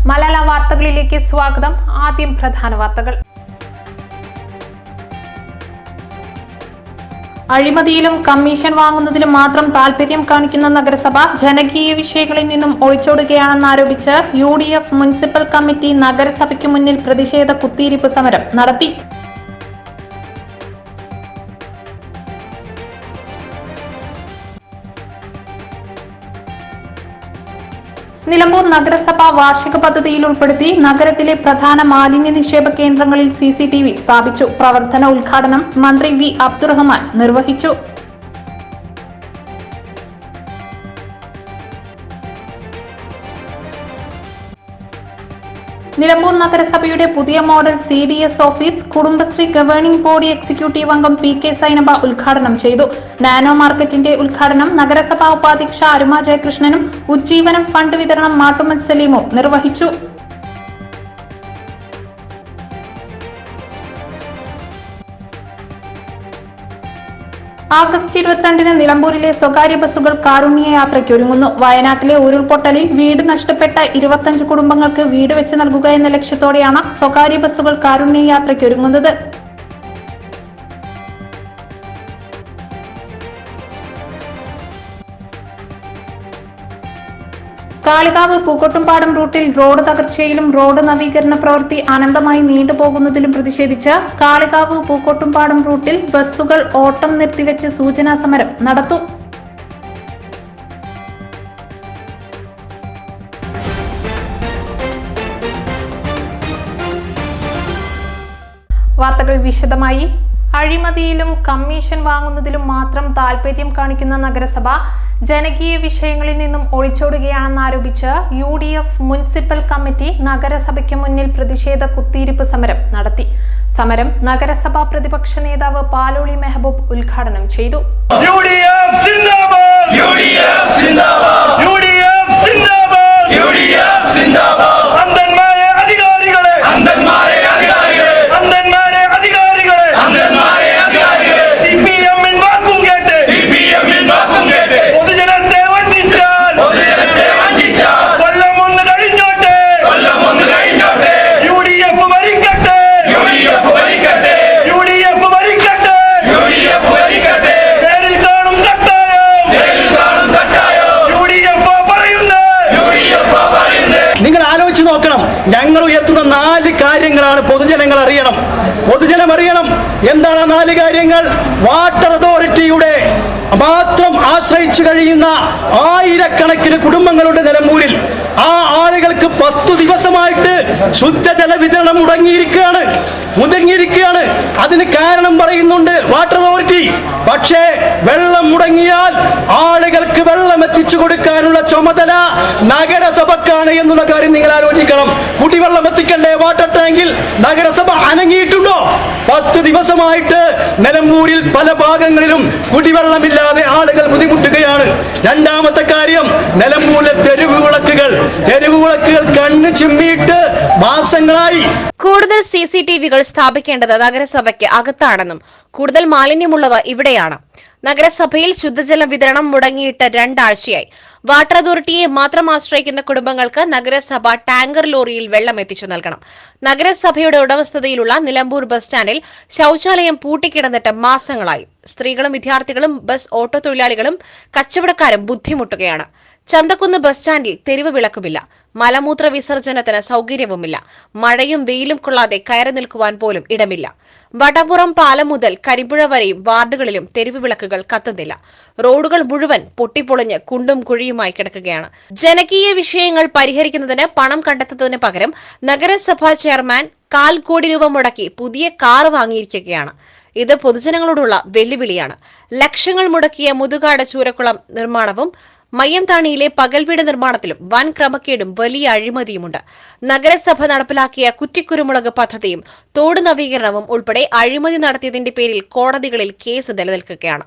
മലയാള വാർത്തകളിലേക്ക് സ്വാഗതം. ആദ്യം പ്രധാന വാർത്തകൾ. അഴിമതിയിലും കമ്മീഷൻ വാങ്ങുന്നതിലും മാത്രം താൽപര്യം കാണിക്കുന്ന നഗരസഭ ജനകീയ വിഷയങ്ങളിൽ നിന്നും ഒളിച്ചോടുകയാണെന്നാരോപിച്ച് UDF മുനിസിപ്പൽ കമ്മിറ്റി നഗരസഭയ്ക്ക് മുന്നിൽ പ്രതിഷേധ കുത്തിയിരിപ്പ് സമരം നടത്തി. നിലമ്പൂർ നഗരസഭ വാർഷിക പദ്ധതിയിൽ ഉൾപ്പെടുത്തി നഗരത്തിലെ പ്രധാന മാലിന്യ നിക്ഷേപ കേന്ദ്രങ്ങളിൽ CCTV സ്ഥാപിച്ചു. പ്രവർത്തന ഉദ്ഘാടനം മന്ത്രി V. അബ്ദുറഹ്മാൻ നിർവഹിച്ചു. നിലമ്പൂർ നഗരസഭയുടെ പുതിയ model CDS office Kudumbashree governing body executive അംഗം PK സൈനബ ഉദ്ഘാടനം ചെയ്തു. നാനോ മാർക്കറ്റിന്റെ ഉദ്ഘാടനം നഗരസഭാ ഉപാധ്യക്ഷ അരുമ ജയകൃഷ്ണനും ഉജ്ജീവനം ഫണ്ട് വിതരണം മാട്ടുമ്മൽ സലീമും നിർവഹിച്ചു. ആഗസ്റ്റ് 22-ന് നിലമ്പൂരിലെ സ്വകാര്യ ബസ്സുകൾ കാരുണ്യ യാത്രയ്ക്ക് ഒരുങ്ങുന്നു. വയനാട്ടിലെ ഉരുൾപൊട്ടലിൽ വീട് നഷ്ടപ്പെട്ട 25 കുടുംബങ്ങൾക്ക് വീട് വെച്ച് നൽകുക എന്ന ലക്ഷ്യത്തോടെയാണ് സ്വകാര്യ ബസ്സുകൾ കാരുണ്യ യാത്രയ്ക്ക് ഒരുങ്ങുന്നത്. കാളികാവ് പൂക്കോട്ടുംപാടം റൂട്ടിൽ റോഡ് തകർച്ചയിലും റോഡ് നവീകരണ പ്രവൃത്തി അനന്തമായി നീണ്ടുപോകുന്നതിലും പ്രതിഷേധിച്ച് കാളികാവ് പൂക്കോട്ടുംപാടം റൂട്ടിൽ ബസ്സുകൾ ഓട്ടം നിർത്തിവെച്ച് സൂചനാ സമരം നടത്തും. വാർത്തകൾ വിശദമായി. അഴിമതിയിലും കമ്മീഷൻ വാങ്ങുന്നതിലും മാത്രം താൽപര്യം കാണിക്കുന്ന നഗരസഭ ജനകീയ വിഷയങ്ങളിൽ നിന്നും ഒളിച്ചോടുകയാണെന്നാരോപിച്ച് UDF മുനിസിപ്പൽ കമ്മിറ്റി നഗരസഭയ്ക്ക് മുന്നിൽ പ്രതിഷേധ കുത്തിയിരിപ്പ് സമരം നടത്തി. സമരം നഗരസഭാ പ്രതിപക്ഷ നേതാവ് പാലോളി മെഹബൂബ് ഉദ്ഘാടനം ചെയ്തു. ഞങ്ങൾ ഉയർത്തുന്ന 4 കാര്യങ്ങളാണ് പൊതുജനങ്ങൾ അറിയണം. പൊതുജനം അറിയണം എന്താണ് 4 കാര്യങ്ങൾ. വാട്ടർ അതോറിറ്റിയുടെ മാത്രം ആശ്രയിച്ചു കഴിയുന്ന ആയിരക്കണക്കിന് കുടുംബങ്ങളുടെ നിലമ്പൂരിൽ ആ ആളുകൾക്ക് 10 ദിവസമായിട്ട് ശുദ്ധജല വിതരണം മുടങ്ങിയിരിക്കുകയാണ്. അതിന് കാരണം പറയുന്നുണ്ട് വാട്ടർ അതോറിറ്റി. പക്ഷേ വെള്ളം മുടങ്ങിയാൽ ആളുകൾക്ക് വെള്ളം എത്തിച്ചു കൊടുക്കാനുള്ള ചുമതല നഗരസഭക്കാണ് എന്നുള്ള കാര്യം നിങ്ങൾ ആലോചിക്കണം. കുടിവെള്ളം എത്തിക്കണ്ടേ വാട്ടർ ടാങ്കിൽ? നഗരസഭ അനങ്ങിയിട്ടുണ്ടോ? 10 ദിവസമായിട്ട് നിലമ്പൂരിൽ പല ഭാഗങ്ങളിലും കുടിവെള്ളമില്ലാതെ ആളുകൾ ബുദ്ധിമുട്ടുകയാണ്. രണ്ടാമത്തെ കാര്യം, നിലമ്പൂരിലെ തെരുവ് വിളക്കുകൾ കണ്ണ് ചിമ്മിയിട്ട് മാസങ്ങളായി. കൂടുതൽ CCTVകൾ സ്ഥാപിക്കേണ്ടത് നഗരസഭയ്ക്ക് അകത്താണെന്നും കൂടുതൽ മാലിന്യമുള്ളത് ഇവിടെയാണ്. നഗരസഭയിൽ ശുദ്ധജല വിതരണം മുടങ്ങിയിട്ട് 2 ആഴ്ചയായി. വാട്ടർ അതോറിറ്റിയെ മാത്രം ആശ്രയിക്കുന്ന കുടുംബങ്ങൾക്ക് നഗരസഭ ടാങ്കർ ലോറിയിൽ വെള്ളം എത്തിച്ചു നൽകണം. നഗരസഭയുടെ ഉടമസ്ഥതയിലുള്ള നിലമ്പൂർ ബസ് സ്റ്റാൻഡിൽ ശൌചാലയം പൂട്ടിക്കിടന്നിട്ട് മാസങ്ങളായി. സ്ത്രീകളും വിദ്യാർത്ഥികളും ബസ് ഓട്ടോ തൊഴിലാളികളും കച്ചവടക്കാരും ബുദ്ധിമുട്ടുകയാണ്. ചന്തക്കുന്ന് ബസ് സ്റ്റാൻഡിൽ തെരുവ് വിളക്കുമില്ല. മലമൂത്ര വിസർജനത്തിന് സൗകര്യവുമില്ല. മഴയും വെയിലും കൊള്ളാതെ കയറി നിൽക്കുവാൻ പോലും ഇടമില്ല. വടപുറം പാലം മുതൽ കരിമ്പുഴ വരെയും വാർഡുകളിലും തെരുവ് വിളക്കുകൾ കത്തുന്നില്ല. റോഡുകൾ മുഴുവൻ പൊട്ടിപ്പൊളിഞ്ഞ് കുണ്ടും കുഴിയുമായി കിടക്കുകയാണ്. ജനകീയ വിഷയങ്ങൾ പരിഹരിക്കുന്നതിന് പണം കണ്ടെത്തുന്നതിന് പകരം നഗരസഭാ ചെയർമാൻ 1/4 കോടി രൂപ മുടക്കി പുതിയ കാർ വാങ്ങിയിരിക്കുകയാണ്. ഇത് പൊതുജനങ്ങളോടുള്ള വെല്ലുവിളിയാണ്. ലക്ഷങ്ങൾ മുടക്കിയ മുതുകാട് ചൂരക്കുളം നിർമ്മാണവും മയ്യംതാണിയിലെ പകൽവീട് നിർമ്മാണത്തിലും വൻ ക്രമക്കേടും വലിയ അഴിമതിയുമുണ്ട്. നഗരസഭ നടപ്പിലാക്കിയ കുറ്റിക്കുരുമുളക് പദ്ധതിയും തോട് നവീകരണവും ഉൾപ്പെടെ അഴിമതി നടത്തിയതിന്റെ പേരിൽ കോടതികളിൽ കേസ് നിലനിൽക്കുകയാണ്.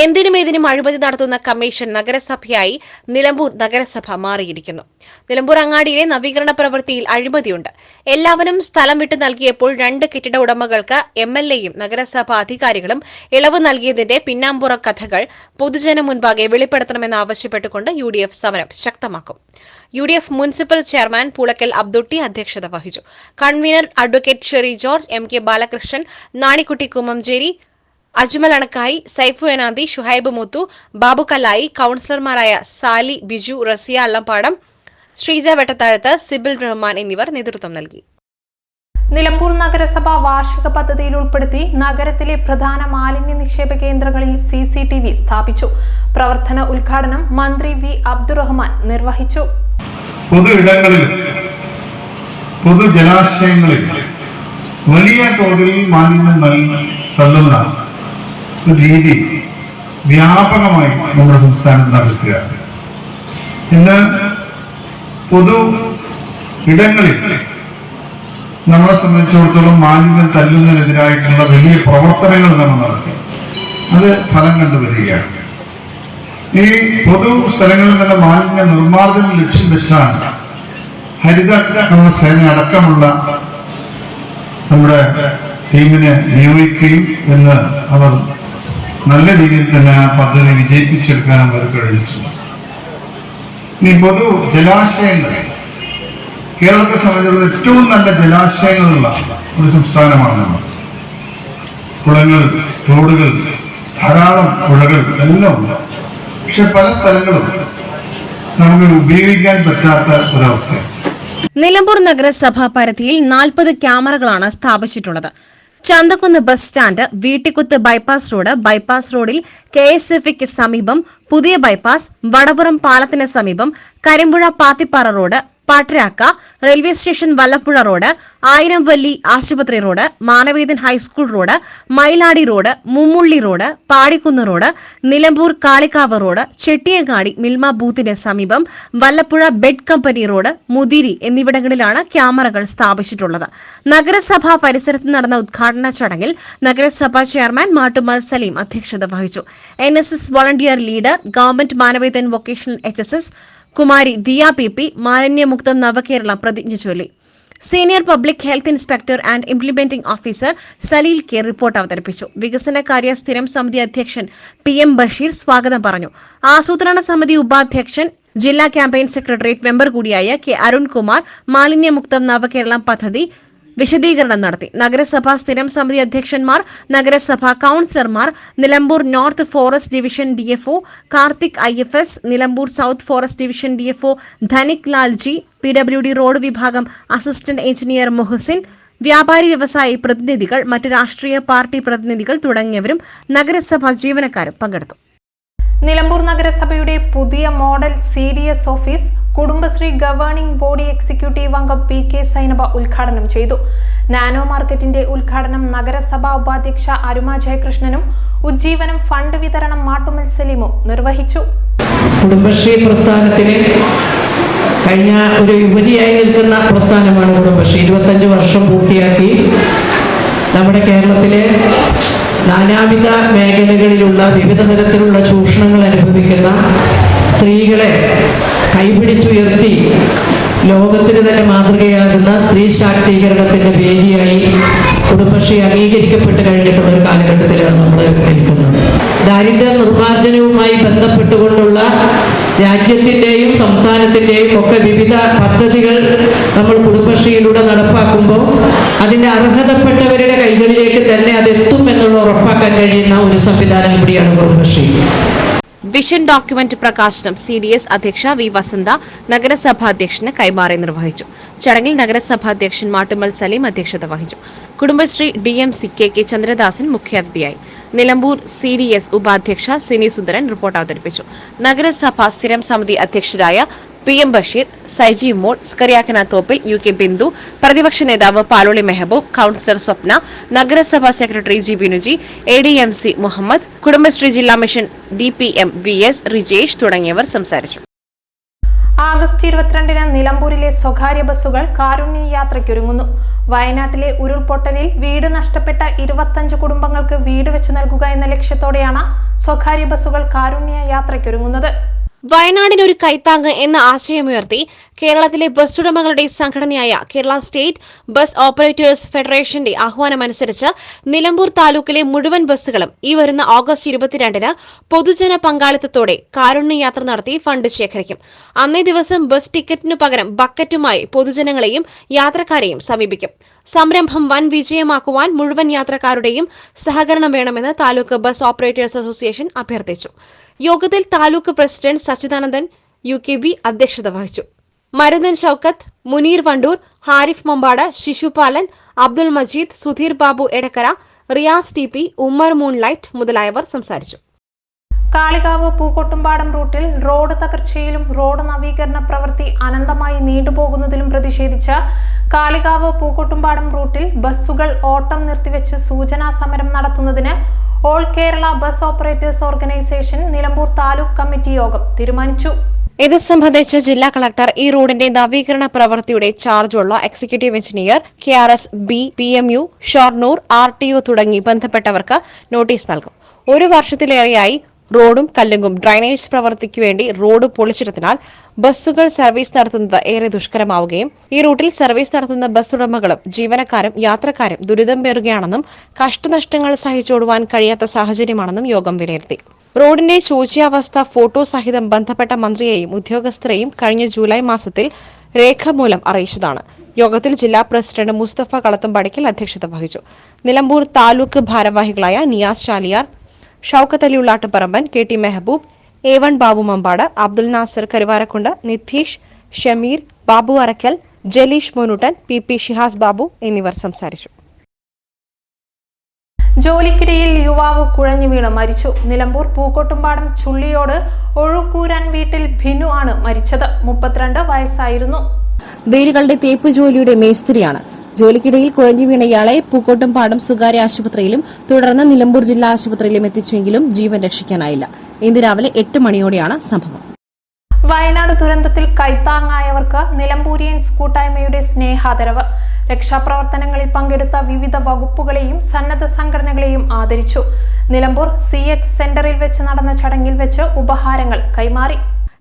എന്തിനും ഏതിനും അഴിമതി നടത്തുന്ന കമ്മീഷൻ നഗരസഭയായി നിലമ്പൂർ നഗരസഭ മാറിയിരിക്കുന്നു. നിലമ്പൂർ അങ്ങാടിയിലെ നവീകരണ പ്രവൃത്തിയിൽ അഴിമതിയുണ്ട്. എല്ലാവരും സ്ഥലം വിട്ടു നൽകിയപ്പോൾ 2 കെട്ടിട ഉടമകൾക്ക് MLAയും നഗരസഭാ അധികാരികളും ഇളവ് നൽകിയതിന്റെ പിന്നാമ്പുറ കഥകൾ പൊതുജനം മുൻപാകെ വെളിപ്പെടുത്തണമെന്ന് ആവശ്യപ്പെട്ടുകൊണ്ട് UDF സമരം ശക്തമാക്കും. UDF municipal chairman Poolakkal Abdutty അധ്യക്ഷത വഹിച്ചു. Convener advocate Sherry George, MK Balakrishnan, Nanikutty Kummancheri, Ajmal Anakkayi, Saifu Enanthi, Shuhaib Muthu, Babu Kallayi, കൌൺസിലർമാരായ സാലി, ബിജു, റസിയ അള്ളംപാടം, ശ്രീജ വെട്ടത്താഴത്ത്, സിബിൽ റഹ്മാൻ എന്നിവർ നേതൃത്വം നൽകി. നിലമ്പൂർ നഗരസഭ വാർഷിക പദ്ധതിയിൽ ഉൾപ്പെടുത്തി നഗരത്തിലെ പ്രധാന മാലിന്യ നിക്ഷേപ കേന്ദ്രങ്ങളിൽ CCTV സ്ഥാപിച്ചു. പ്രവർത്തന ഉദ്ഘാടനം മന്ത്രി V. അബ്ദുറഹ്മാൻ നിർവഹിച്ചു. പൊതു ഇടങ്ങളിലും പൊതുജലാശയങ്ങളിൽ വലിയ തോതിൽ മാലിന്യം തള്ളുന്ന ഒരു രീതി വ്യാപകമായി നമ്മുടെ സംസ്ഥാനത്ത് നടക്കുകയാണ്. ഇന്ന് പൊതു ഇടങ്ങളിൽ നമ്മളെ സംബന്ധിച്ചിടത്തോളം മാലിന്യം തല്ലുന്നതിനെതിരായിട്ടുള്ള വലിയ പ്രവർത്തനങ്ങൾ നമ്മൾ നടത്തി. അത് ഫലം കണ്ടുവരികയാണ്. ഈ പൊതു സ്ഥലങ്ങളിൽ നിന്ന് മാലിന്യ നിർമ്മാർജ്ജനം ലക്ഷ്യം വെച്ചാണ് ഹരിത സേന അടക്കമുള്ള നമ്മുടെ ടീമിനെ നിയോഗിക്കുകയും എന്ന് അവർ നല്ല രീതിയിൽ തന്നെ ആ പദ്ധതി വിജയിപ്പിച്ചെടുക്കാൻ അവർ കഴിഞ്ഞിട്ടുണ്ട്. ഈ പൊതു ജലാശയങ്ങൾ കേരളത്തെ സംബന്ധിച്ചുള്ള ഏറ്റവും നല്ല ജലാശയങ്ങളുള്ള ഒരു സംസ്ഥാനമാണ് നമ്മൾ. കുളങ്ങൾ, തോടുകൾ, ധാരാളം പുഴകൾ എല്ലാം ഉണ്ട്. പക്ഷെ പല സ്ഥലങ്ങളും നമുക്ക് ഉപയോഗിക്കാൻ പറ്റാത്ത ഒരവസ്ഥ. നിലമ്പൂർ നഗരസഭാ പരിധിയിൽ 40 ക്യാമറകളാണ് സ്ഥാപിച്ചിട്ടുള്ളത്. Chanthakkunnu bus stand, Veettikuth bypass റോഡിൽ KSFക്ക് സമീപം, പുതിയ ബൈപ്പാസ്, വടപുറം പാലത്തിന് സമീപം, Karimpuzha Pathippara road, Patrakka railway station, Vallappuzha road, Ayiramvalli ആശുപത്രി road, Manavedan high school road, Mayiladi road, Mummulli road, Padikkunnu road, Nilambur Kalikavu road, Chettiyangadi Milma ബൂത്തിന് സമീപം, Vallappuzha bed company road, Muthiri എന്നിവിടങ്ങളിലാണ് ക്യാമറകൾ സ്ഥാപിച്ചിട്ടുള്ളത്. നഗരസഭാ പരിസരത്ത് നടന്ന ഉദ്ഘാടന ചടങ്ങിൽ നഗരസഭാ ചെയർമാൻ മാട്ടുമൽ സലീം അധ്യക്ഷത വഹിച്ചു. NSS volunteer leader, government Manavedan vocational HSS കുമാരി ദിയ PP, മാലിന്യമുക്തം നവകേരളം പ്രതിജ്ഞ ചൊല്ലി. Senior public health inspector and implementing officer Salil K report അവതരിപ്പിച്ചു. വികസനകാര്യ സ്ഥിരം സമിതി അധ്യക്ഷൻ PM ബഷീർ സ്വാഗതം പറഞ്ഞു. ആസൂത്രണ സമിതി ഉപാധ്യക്ഷൻ, ജില്ലാ ക്യാമ്പയിൻ സെക്രട്ടേറിയറ്റ് മെമ്പർ കൂടിയായ K. അരുൺകുമാർ മാലിന്യമുക്തം നവകേരളം പദ്ധതി വിശദീകരണം നടത്തി. നഗരസഭാ സ്ഥിരം സമിതി അധ്യക്ഷന്മാർ, നഗരസഭാ കൌൺസിലർമാർ, Nilambur north forest division DFO Karthik IFS, Nilambur south forest division DFO Dhanik Lalji, PWD road വിഭാഗം അസിസ്റ്റന്റ് എഞ്ചിനീയർ മുഹസിൻ, വ്യാപാരി വ്യവസായി പ്രതിനിധികൾ, മറ്റ് രാഷ്ട്രീയ പാർട്ടി പ്രതിനിധികൾ തുടങ്ങിയവരും നഗരസഭാ ജീവനക്കാരും പങ്കെടുത്തു. നിലമ്പൂർ നഗരസഭയുടെ പുതിയ model CDS office Kudumbashree governing body executive അംഗം PK സൈനബ ഉദ്ഘാടനം ചെയ്തു. നാനോ മാർക്കറ്റിന്റെ ഉദ്ഘാടനം നഗരസഭാ ഉപാധ്യക്ഷ അരുമ ജയകൃഷ്ണനും ഉജ്ജീവനം ഫണ്ട് വിതരണം മാട്ടുമൽ സലീമും നിർവഹിച്ചു. കുടുംബശ്രീ പ്രസ്ഥാനത്തിന് കഴിഞ്ഞ ഒരു യുവതിയായി നിൽക്കുന്ന പ്രസ്ഥാനമാണ് കുടുംബശ്രീ. 25 വർഷം പൂർത്തിയാക്കി നമ്മുടെ കേരളത്തിലെ നാനാവിധ മേഖലകളിലുള്ള വിവിധ തരത്തിലുള്ള ചൂഷണങ്ങൾ അനുഭവിക്കുന്ന സ്ത്രീകളെ കൈപിടിച്ചുയർത്തി ലോകത്തിന് തന്നെ മാതൃകയാകുന്ന സ്ത്രീ ശാക്തീകരണത്തിന്റെ വേദിയായി കുടുംബശ്രീ അംഗീകരിക്കപ്പെട്ട് കഴിഞ്ഞിട്ടുള്ള ഒരു കാലഘട്ടത്തിലാണ് നമ്മൾ നിൽക്കുന്നത്. ദാരിദ്ര്യ നിർമ്മാർജ്ജനവുമായി ബന്ധപ്പെട്ടുകൊണ്ടുള്ള രാജ്യത്തിൻ്റെയും സംസ്ഥാനത്തിൻ്റെയും ഒക്കെ വിവിധ പദ്ധതികൾ നമ്മൾ കുടുംബശ്രീയിലൂടെ നടപ്പാക്കുമ്പോൾ അതിൻ്റെ അർഹതപ്പെട്ടവരുടെ കൈകളിലേക്ക് തന്നെ അതെത്തും എന്നുള്ള ഉറപ്പാക്കാൻ കഴിയുന്ന ഒരു സംവിധാനം കൂടിയാണ് കുടുംബശ്രീ. വിഷൻ ഡോക്യുമെന്റ് പ്രകാശനം CDS അധ്യക്ഷ V. വസന്ത നഗരസഭാധ്യക്ഷന് കൈമാറി നിർവഹിച്ചു. ചടങ്ങിൽ നഗരസഭാധ്യക്ഷൻ മാട്ടുമൽ സലീം അധ്യക്ഷത വഹിച്ചു. കുടുംബശ്രീ DMC KK ചന്ദ്രദാസൻ മുഖ്യാതിഥിയായി. നിലമ്പൂർ CDS ഉപാധ്യക്ഷ സിനി സുന്ദരൻ റിപ്പോർട്ട് അവതരിപ്പിച്ചു. നഗരസഭാ സ്ഥിരം സമിതി അധ്യക്ഷരായ PM ബഷീർ, സൈജി മോൾ, സ്കറിയാക്കന തോപ്പിൽ, UK ബിന്ദു, പ്രതിപക്ഷ നേതാവ് പാലോളി മെഹബൂബ്, കൌൺസിലർ സ്വപ്ന, നഗരസഭാ secretary G. Binuji, ADMC Muhammad, Kudumbashree ജില്ലാ മിഷൻ DPM VS റിജേഷ് തുടങ്ങിയവർ സംസാരിച്ചു. ആഗസ്റ്റ് 22-ന് നിലമ്പൂരിലെ സ്വകാര്യ ബസ്സുകൾ കാരുണ്യ യാത്രയ്ക്കൊരുങ്ങുന്നു. വയനാട്ടിലെ ഉരുൾപൊട്ടലിൽ വീട് നഷ്ടപ്പെട്ട 25 കുടുംബങ്ങൾക്ക് വീട് വെച്ച് നൽകുക എന്ന ലക്ഷ്യത്തോടെയാണ് സ്വകാര്യ ബസ്സുകൾ കാരുണ്യ യാത്രയ്ക്കൊരുങ്ങുന്നത്. വയനാടിന് ഒരു കൈത്താങ്ങ് എന്ന ആശയമുയർത്തി കേരളത്തിലെ ബസ് ഉടമകളുടെ സംഘടനയായ കേരള സ്റ്റേറ്റ് ബസ് ഓപ്പറേറ്റേഴ്സ് ഫെഡറേഷന്റെ ആഹ്വാനമനുസരിച്ച് നിലമ്പൂർ താലൂക്കിലെ മുഴുവൻ ബസ്സുകളും ഈ വരുന്ന ഓഗസ്റ്റ് 22-ന് പൊതുജന പങ്കാളിത്തത്തോടെ കാരുണ്യയാത്ര നടത്തി ഫണ്ട് ശേഖരിക്കും. അന്നേ ദിവസം ബസ് ടിക്കറ്റിനു പകരം ബക്കറ്റുമായി പൊതുജനങ്ങളെയും യാത്രക്കാരെയും സമീപിക്കും. സംരംഭം വൻ വിജയമാക്കുവാൻ മുഴുവൻ യാത്രക്കാരുടെയും സഹകരണം വേണമെന്ന് താലൂക്ക് ബസ് ഓപ്പറേറ്റേഴ്സ് അസോസിയേഷൻ അഭ്യർത്ഥിച്ചു. യോഗത്തിൽ താലൂക്ക് പ്രസിഡന്റ് സച്ചിദാനന്ദൻ UKB അധ്യക്ഷത വഹിച്ചു. മരുതൻ ഷൌക്കത്ത്, മുനീർ വണ്ടൂർ, ഹാരിഫ് മമ്പാട്, ശിശുപാലൻ, അബ്ദുൾ മജീദ്, സുധീർ ബാബു എടക്കര, റിയാസ് TP, ഉമ്മർ മൂൺലൈറ്റ് മുതലായവർ സംസാരിച്ചു. കാളികാവ് പൂക്കോട്ടുംപാടം റൂട്ടിൽ റോഡ് തകർച്ചയിലും റോഡ് നവീകരണ പ്രവൃത്തി അനന്തമായി നീണ്ടുപോകുന്നതിലും പ്രതിഷേധിച്ച് കാളികാവ് പൂക്കോട്ടുംപാടം റൂട്ടിൽ ബസ്സുകൾ ഓട്ടം നിർത്തിവെച്ച് സൂചനാ സമരം നടത്തുന്നതിന് all Kerala bus operators organisation Nilambur taluk committee യോഗം തീരുമാനിച്ചു. ഇത് സംബന്ധിച്ച് ജില്ലാ കളക്ടർ ഈ റോഡിന്റെ നവീകരണ പ്രവൃത്തിയുടെ ചാർജുള്ള executive engineer KRS B, PMU, Shoranur, RTO തുടങ്ങി ബന്ധപ്പെട്ടവർക്ക് നോട്ടീസ് നൽകും. ഒരു വർഷത്തിലേറെയായി റോഡും കല്ലുങ്കും ഡ്രൈനേജ് പ്രവൃത്തിക്ക് വേണ്ടി റോഡ് പൊളിച്ചിട്ടതിനാൽ ബസ്സുകൾ സർവീസ് നടത്തുന്നത് ഏറെ ദുഷ്കരമാവുകയും ഈ റൂട്ടിൽ സർവീസ് നടത്തുന്ന ബസ് ഉടമകളും ജീവനക്കാരും യാത്രക്കാരും ദുരിതം പേറുകയാണെന്നും കഷ്ടനഷ്ടങ്ങൾ സഹിച്ചോടുവാൻ കഴിയാത്ത സാഹചര്യമാണെന്നും യോഗം വിലയിരുത്തി. റോഡിന്റെ ശോച്യാവസ്ഥ ഫോട്ടോ സഹിതം ബന്ധപ്പെട്ട മന്ത്രിയെയും ഉദ്യോഗസ്ഥരെയും കഴിഞ്ഞ ജൂലൈ മാസത്തിൽ രേഖാമൂലം അറിയിച്ചതാണ്. യോഗത്തിൽ ജില്ലാ പ്രസിഡന്റ് മുസ്തഫ കളത്തുംപടിക്കൽ അധ്യക്ഷത വഹിച്ചു. നിലമ്പൂർ താലൂക്ക് ഭാരവാഹികളായ Niyas Chaliyar, Shoukath Ali Ullattuparamban, KT Mehboob, A1 Babu Mambad, Abdul Nasar Karuvarakundu, Nitish, Shameer, Babu Arakkal, Jaleesh മോനൂട്ടൻ, PP Shihas Babu എന്നിവർ സംസാരിച്ചു. ജോലിക്കിടയിൽ യുവാവ് കുഴഞ്ഞു വീണ് മരിച്ചു. നിലമ്പൂർ പൂക്കോട്ടുംപാടം ചുള്ളിയോട് ഒഴുക്കൂരാൻ വീട്ടിൽ ഭിനു ആണ് മരിച്ചത്. 32 വയസ്സായിരുന്നു. വേരുകളുടെ തേപ്പ് ജോലിയുടെ മേസ്ത്രിയാണ്. ജോലിക്കിടയിൽ കുഴഞ്ഞു വീണ ഇയാളെ പൂക്കോട്ടുംപാടം സ്വകാര്യ ആശുപത്രിയിലും തുടർന്ന് നിലമ്പൂർ ജില്ലാ ആശുപത്രിയിലും എത്തിച്ചുവെങ്കിലും ജീവൻ രക്ഷിക്കാനായില്ല. ഇന്ന് രാവിലെ 8 മണിയോടെയാണ് സംഭവം. വയനാട് ദുരന്തത്തിൽ കൈത്താങ്ങായവർക്ക് നിലമ്പൂരിയൻസ് കൂട്ടായ്മയുടെ സ്നേഹാദരവ്. രക്ഷാപ്രവർത്തനങ്ങളിൽ പങ്കെടുത്ത വിവിധ വകുപ്പുകളെയും സന്നദ്ധ സംഘടനകളെയും ആദരിച്ചു. നിലമ്പൂർ CH സെന്ററിൽ വെച്ച് നടന്ന ചടങ്ങിൽ വെച്ച് ഉപഹാരങ്ങൾ കൈമാറി.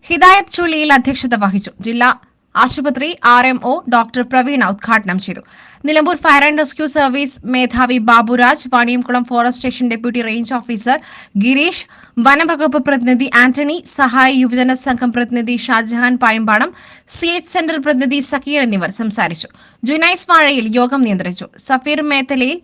ഹിദായത്ത് ചുള്ളിയിൽ അധ്യക്ഷത വഹിച്ചു. ജില്ലാ ആശുപത്രി RMO ഡോക്ടർ പ്രവീണ ഉദ്ഘാടനം ചെയ്തു. Nilambur fire and rescue service മേധാവി Baburaj, Vaniyamkulam forest station deputy range officer Gireesh, വനംവകുപ്പ് പ്രതിനിധി ആന്റണി, സഹായ യുവജന സംഘം പ്രതിനിധി ഷാജഹാൻ പായമ്പാടം, CH സെന്റർ പ്രതിനിധി സക്കീർ എന്നിവർ സംസാരിച്ചു. ജുനൈസ് വാഴയിൽ യോഗം നിയന്ത്രിച്ചു. സഫീർ മേത്തലയിൽ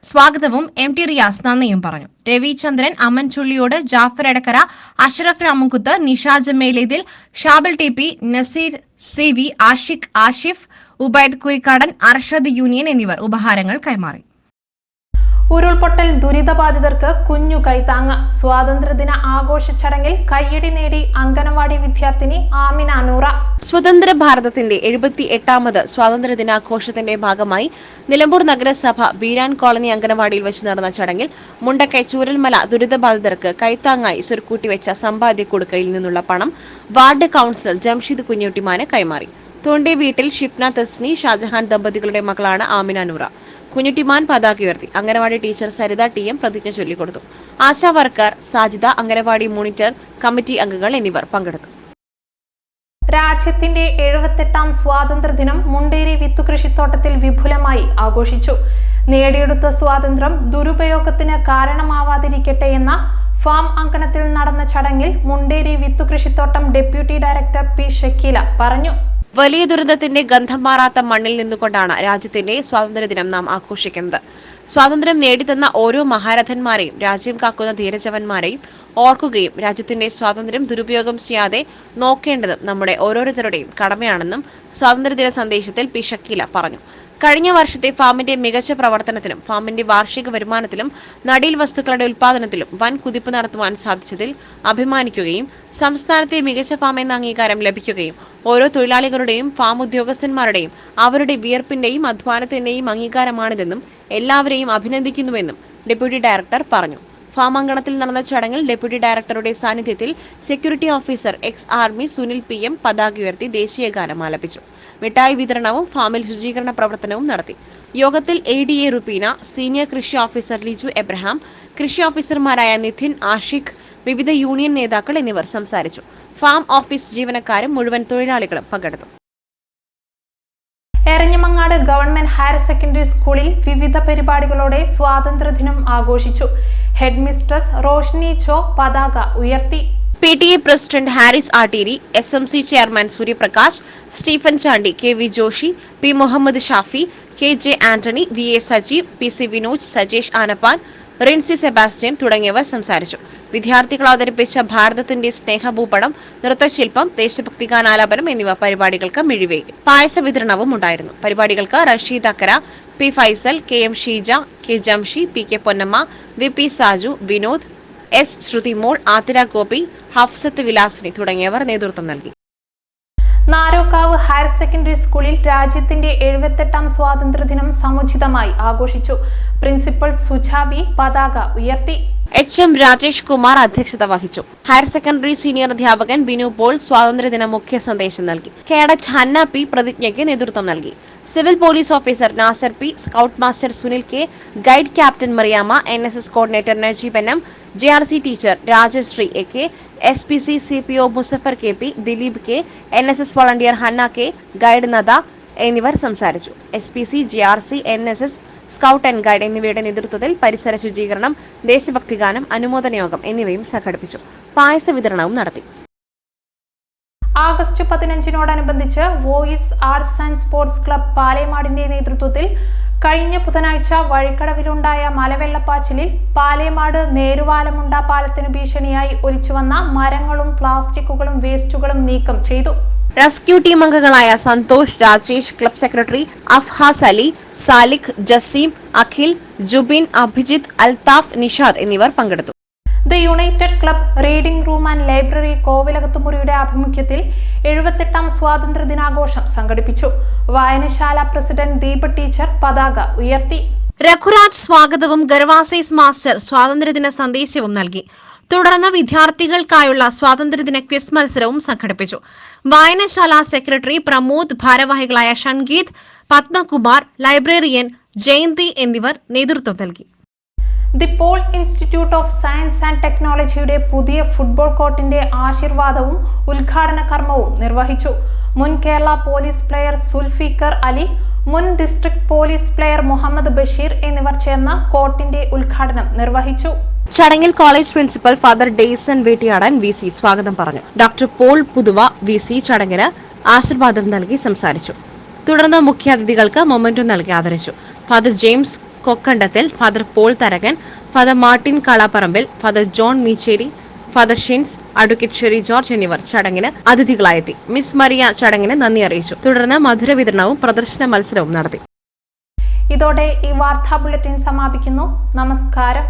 സ്വാഗതവും MT റിയാസ് നന്ദിയും പറഞ്ഞു. Ravichandran, Aman Chulliyode, Jafar Edakkara, Ashraf Ramankuth, Nishaj Melethil, Shabil TP, Naseer CV, Ashiq, Ashif, Ubaid Kurikkadan, Arshad union എന്നിവർ ഉപഹാരങ്ങൾ കൈമാറി. ഉരുൾപൊട്ടൽ ദുരിതബാധിതർക്ക് കുഞ്ഞു കൈത്താങ്ങ്. സ്വാതന്ത്ര്യദിന ആഘോഷ ചടങ്ങിൽ കയ്യടി നേടി അംഗനവാടി വിദ്യാർത്ഥിനി ആമിന നൂറ. സ്വതന്ത്ര ഭാരതത്തിന്റെ 78ാമത് സ്വാതന്ത്ര്യദിനാഘോഷത്തിന്റെ ഭാഗമായി നിലമ്പൂർ നഗരസഭ ബീരാൻ കോളനി അംഗനവാടിയിൽ വെച്ച് നടന്ന ചടങ്ങിൽ മുണ്ടക്കൈ ചൂരൽമല ദുരിതബാധിതർക്ക് കൈത്താങ്ങായി സ്വരുക്കൂട്ടിവെച്ച സമ്പാദ്യ കൊടുക്കയിൽ നിന്നുള്ള പണം വാർഡ് കൌൺസിലർ ജംഷീദ് കുഞ്ഞുട്ടിമാന് കൈമാറി. തൊണ്ടി വീട്ടിൽ ഷിഫ്ന തസ്നി ഷാജഹാൻ ദമ്പതികളുടെ മകളാണ് ആമിന നൂറ. കുഞ്ഞുട്ടിമാൻ പതാക ഉയർത്തി. അംഗനവാടി ടീച്ചർ സരിത TM പ്രതിജ്ഞ ചൊല്ലിക്കൊടുത്തു. ASHA worker Sajida, anganwadi monitor committee അംഗങ്ങൾ എന്നിവർ പങ്കെടുത്തു. രാജ്യത്തിന്റെ 78ാം സ്വാതന്ത്ര്യദിനം മുണ്ടേരി വിത്തുകൃഷിത്തോട്ടത്തിൽ വിപുലമായി ആഘോഷിച്ചു. നേടിയെടുത്ത സ്വാതന്ത്ര്യം ദുരുപയോഗത്തിന് കാരണമാവാതിരിക്കട്ടെ എന്ന ഫാം അങ്കണത്തിൽ നടന്ന ചടങ്ങിൽ മുണ്ടേരി വിത്തുകൃഷിത്തോട്ടം ഡെപ്യൂട്ടി ഡയറക്ടർ P ഷക്കീല പറഞ്ഞു. വലിയ ദുരന്തത്തിന്റെ ഗന്ധം മാറാത്ത മണ്ണിൽ നിന്നുകൊണ്ടാണ് രാജ്യത്തിന്റെ സ്വാതന്ത്ര്യദിനം നാം ആഘോഷിക്കുന്നത്. സ്വാതന്ത്ര്യം നേടിത്തന്ന ഓരോ മഹാരഥന്മാരെയും രാജ്യം കാക്കുന്ന ധീരജവാന്മാരെയും ഓർക്കുകയും രാജ്യത്തിന്റെ സ്വാതന്ത്ര്യം ദുരുപയോഗം ചെയ്യാതെ നോക്കേണ്ടതും നമ്മുടെ ഓരോരുത്തരുടെയും കടമയാണെന്നും സ്വാതന്ത്ര്യദിന സന്ദേശത്തിൽ P ഷക്കീല പറഞ്ഞു. കഴിഞ്ഞ വർഷത്തെ ഫാമിന്റെ മികച്ച പ്രവർത്തനത്തിലും ഫാമിന്റെ വാർഷിക വരുമാനത്തിലും നടീൽ വസ്തുക്കളുടെ ഉൽപാദനത്തിലും വൻ കുതിപ്പ് നടത്തുവാൻ സാധിച്ചതിൽ അഭിമാനിക്കുകയും സംസ്ഥാനത്തെ മികച്ച ഫാം എന്ന അംഗീകാരം ലഭിക്കുകയും ഓരോ തൊഴിലാളികളുടെയും ഫാം ഉദ്യോഗസ്ഥന്മാരുടെയും അവരുടെ വിയർപ്പിന്റെയും അധ്വാനത്തിന്റെയും അംഗീകാരമാണിതെന്നും എല്ലാവരെയും അഭിനന്ദിക്കുന്നുവെന്നും ഡെപ്യൂട്ടി ഡയറക്ടർ പറഞ്ഞു. ഫാം അങ്കണത്തിൽ നടന്ന ചടങ്ങിൽ ഡെപ്യൂട്ടി ഡയറക്ടറുടെ സാന്നിധ്യത്തിൽ സെക്യൂരിറ്റി ഓഫീസർ ex-ആർമി സുനിൽ PM പതാക ഉയർത്തി ദേശീയഗാനം ആലപിച്ചു. മിഠായി വിതരണവും ഫാമിൽ ശുചീകരണ പ്രവർത്തനവും നടത്തി. യോഗത്തിൽ ADA റുപീന, സീനിയർ കൃഷി ഓഫീസർ ലിജു എബ്രഹാം, കൃഷി ഓഫീസർമാരായ നിതിൻ, ആഷിഖ്, വിവിധ യൂണിയൻ നേതാക്കൾ എന്നിവർ സംസാരിച്ചു. ഫാം ഓഫീസ് ജീവനക്കാരും മുഴുവൻ തൊഴിലാളികളും പങ്കെടുത്തു. എരഞ്ഞിമങ്ങാട് ഗവൺമെന്റ് ഹയർ സെക്കൻഡറി സ്കൂളിൽ വിവിധ പരിപാടികളോടെ സ്വാതന്ത്ര്യദിനം ആഘോഷിച്ചു. ഹെഡ് മിസ്ട്രസ് റോഷ്നി ചോ പതാക ഉയർത്തി. PTA president Haris Atteeri, SMC chairman Suryaprakash, Stephen Chandy, KV Joshi, P Muhammad Shafi, KJ Antony, VA Sajeev, PC Vinoj, Sajesh Anappan, Rincy Sebastian തുടങ്ങിയവർ സംസാരിച്ചു. വിദ്യാർത്ഥികൾ അവതരിപ്പിച്ച ഭാരതത്തിന്റെ സ്നേഹഭൂപടം, നൃത്തശില്പം, ദേശഭക്തി ഗാനാലാപനം എന്നിവ പരിപാടികൾക്ക് മിഴിവേകി. പായസ വിതരണവും ഉണ്ടായിരുന്നു. പരിപാടികൾക്ക് റഷീദ് അക്കര, P Faisal, KM Sheeja, K Jamshi, PK Ponnamma, VP Saju, Vinod, S Sruthimol, Athira Gopi, Hafsath Vilasini തുടങ്ങിയവർ നേതൃത്വം നൽകി. നാരോക്കാവ് ഹയർ സെക്കൻഡറി സ്കൂളിൽ രാജ്യത്തിന്റെ 78ാം സ്വാതന്ത്ര്യദിനം സമുചിതമായി ആഘോഷിച്ചു. പ്രിൻസിപ്പൽ സുജാബി പതാക ഉയർത്തി. HM രാജേഷ് കുമാർ അധ്യക്ഷത വഹിച്ചു. ഹയർ സെക്കൻഡറി സീനിയർ അധ്യാപകൻ ബിനു പോൾ സ്വാതന്ത്ര്യദിന മുഖ്യ സന്ദേശം നൽകി. കേഡറ്റ് ഹന്ന P പ്രതിജ്ഞയ്ക്ക് നേതൃത്വം നൽകി. Civil police officer Nasar P, scout master Sunil K, guide captain Mariamma, NSS coordinator Najeeb NM, JRC teacher Rajasree AK, SPC CPO Muzaffar KP, Dileep K, NSS volunteer Hanna K, guide Nada എന്നിവർ സംസാരിച്ചു. SPC, JRC, NSS, scout and guide എന്നിവയുടെ നേതൃത്വത്തിൽ പരിസര ശുചീകരണം, ദേശഭക്തി ഗാനം, അനുമോദന യോഗം എന്നിവയും സംഘടിപ്പിച്ചു. പായസ വിതരണവും നടത്തി. ആഗസ്റ്റ് 15-നോടനുബന്ധിച്ച് voice arts and sports club പാലേമാടിന്റെ നേതൃത്വത്തിൽ കഴിഞ്ഞ ബുധനാഴ്ച വഴിക്കടവിലുണ്ടായ മലവെള്ളപ്പാച്ചിലിൽ പാലേമാട് നേരുവാലമുണ്ട പാലത്തിന് ഭീഷണിയായി ഒലിച്ചുവന്ന മരങ്ങളും പ്ലാസ്റ്റിക്കുകളും വേസ്റ്റുകളും നീക്കം ചെയ്തു. റെസ്ക്യൂ ടീം അംഗങ്ങളായ സന്തോഷ്, രാജേഷ്, ക്ലബ് സെക്രട്ടറി അഫ്ഹാസ് അലി, സാലിഖ്, ജസീം, അഖിൽ, ജുബിൻ, അഭിജിത്ത്, അൽതാഫ്, നിഷാദ് എന്നിവർ പങ്കെടുത്തു. The united club reading room and library കോവിലകത്തുമുറിയുടെ ആഭിമുഖ്യത്തിൽ 78ാം സ്വാതന്ത്ര്യദിനാഘോഷം സംഘടിപ്പിച്ചു. വായനശാല പ്രസിഡന്റ് ദീപ ടീച്ചർ പതാക ഉയർത്തി. രഘുരാജ് സ്വാഗതവും ഗർവാസൈസ് മാസ്റ്റർ സ്വാതന്ത്ര്യദിന സന്ദേശവും നൽകി. തുടർന്ന് വിദ്യാർത്ഥികൾക്കായുള്ള സ്വാതന്ത്ര്യദിന ക്വിസ് മത്സരവും സംഘടിപ്പിച്ചു. വായനശാല സെക്രട്ടറി പ്രമോദ്, ഭാരവാഹികളായ ഷൺഗീത്, പത്മകുമാർ, ലൈബ്രറിയൻ ജയന്തി എന്നിവർ നേതൃത്വം നൽകി. The Paul institute of science and ടെക്നോളജിയുടെ പുതിയ ഫുട്ബോൾ കോർട്ടിന്റെ ആശീർവാദവും ഉദ്ഘാടന കർമ്മവും നിർവഹിച്ചു. മുൻ കേരള പോലീസ് പ്ലെയർ സുൽഫിക്കർ അലി, മുൻ district police player Muhammad Basheer എന്നിവർ ചേർന്ന് കോർട്ടിന്റെ ഉദ്ഘാടനം നിർവഹിച്ചു. ചടങ്ങിൽ college principal father Dayson Vettiyadan VC സ്വാഗതം പറഞ്ഞു. ഡോക്ടർ പോൾ പുതുവ VC ചടങ്ങിന് ആശീർവാദം നൽകി സംസാരിച്ചു. തുടർന്ന് മുഖ്യാതിഥികൾക്ക് മൊമെന്റോ നൽകി ആദരിച്ചു. Father James Kokkandathil, father Paul Tharakan, father Martin Kalaparambil, father John Meecheri, father Shins, advocate Sherry George എന്നിവർ ചടങ്ങിന് അതിഥികളായെത്തി. മിസ് മറിയ ചടങ്ങിന് നന്ദി അറിയിച്ചു. തുടർന്ന് മധുര വിതരണവും പ്രദർശന മത്സരവും നടത്തി. ഇതോടെ ഈ വാർത്താ ബുള്ളറ്റിൻ സമാപിക്കുന്നു. നമസ്കാരം.